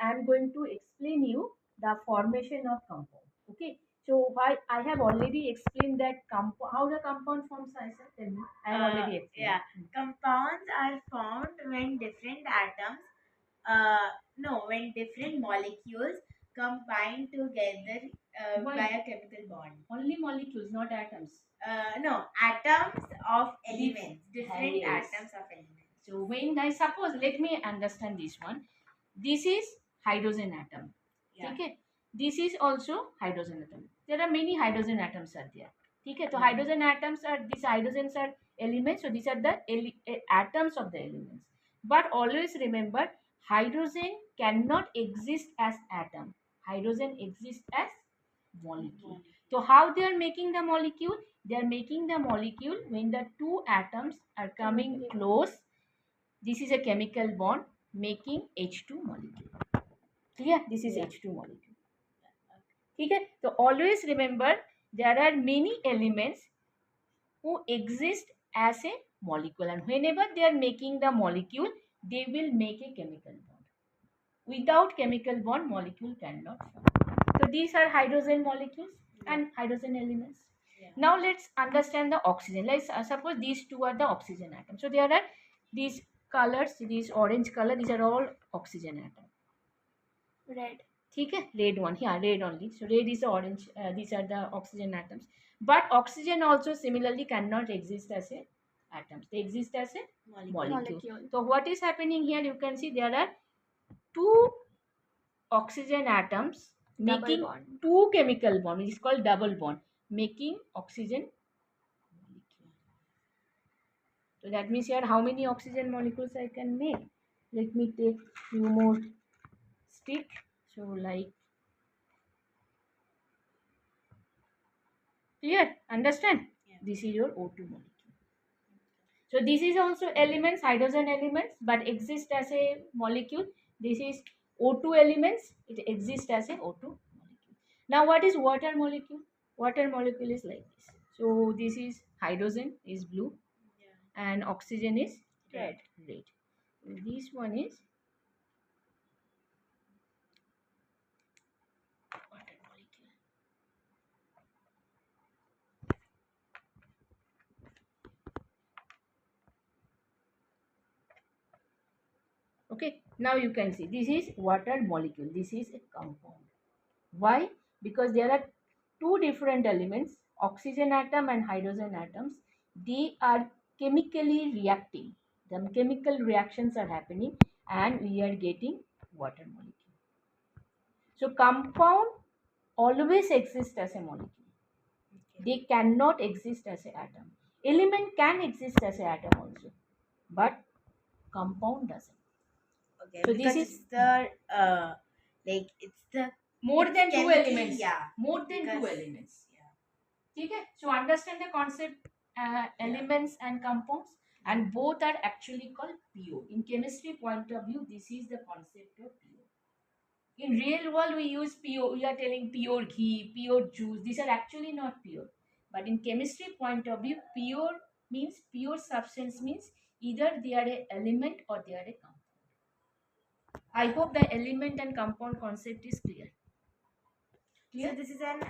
I am going to explain you the formation of compound. Okay. So why I have already explained that how the compound forms. I said, tell me. I have already explained. Yeah, compounds are formed when different atoms, when different molecules combine together Why? by a chemical bond. Only molecules, not atoms. No, atoms of Dif- elements, different yes. atoms of elements. So when I suppose, let me understand this one. This is hydrogen atom. Yeah. Okay. This is also hydrogen atom. There are many hydrogen atoms are there. Okay. So Yeah. hydrogen atoms are, these hydrogens are elements. So these are the atoms of the elements. But always remember, hydrogen cannot exist as atom. Hydrogen exists as molecule. So how they are making the molecule? They are making the molecule when the two atoms are coming close. This is a chemical bond making H2 molecule. Clear? This is Yeah. H2 molecule. Okay? So always remember, there are many elements who exist as a molecule, and whenever they are making the molecule, they will make a chemical bond. Without chemical bond, molecule cannot form. So these are hydrogen molecules and hydrogen elements. Yeah. Now let's understand the oxygen. Let's suppose these two are the oxygen atoms. So there are these colors, these orange color, these are all oxygen atoms. Red. ठीक है, red one, yeah, red only. So red is orange. These are the oxygen atoms. But oxygen also similarly cannot exist as a atoms. They exist as a molecule. So what is happening here? You can see there are two oxygen atoms making two chemical bond, which is called double bond, making oxygen molecule. So that means here how many oxygen molecules I can make. Let me take few more stick. So like, clear? Understand? Yeah. This is your O2 molecule. So this is also elements, hydrogen elements, but exist as a molecule. This is O2 elements. It exists as a O2 molecule. Now what is water molecule? Water molecule is like this. So this is hydrogen is blue, and oxygen is red. Red. This one is water molecule. Okay. Now you can see this is water molecule. This is a compound. Why? Because there are two different elements, oxygen atom and hydrogen atoms. They are chemically reacting. The chemical reactions are happening and we are getting water molecule. So compound always exists as a molecule. They cannot exist as an atom. Element can exist as an atom also, but compound doesn't. Okay, So because this is it's the it's the more it's than two chemically, elements. yeah, More than two because elements. Okay, so understand the concept, elements and compounds, and both are actually called pure. In chemistry point of view, this is the concept of pure. In real world, we use pure. We are telling pure ghee, pure juice. These are actually not pure. But in chemistry point of view, pure means pure substance means either they are a element or they are a compound. I hope the element and compound concept is clear. So this is an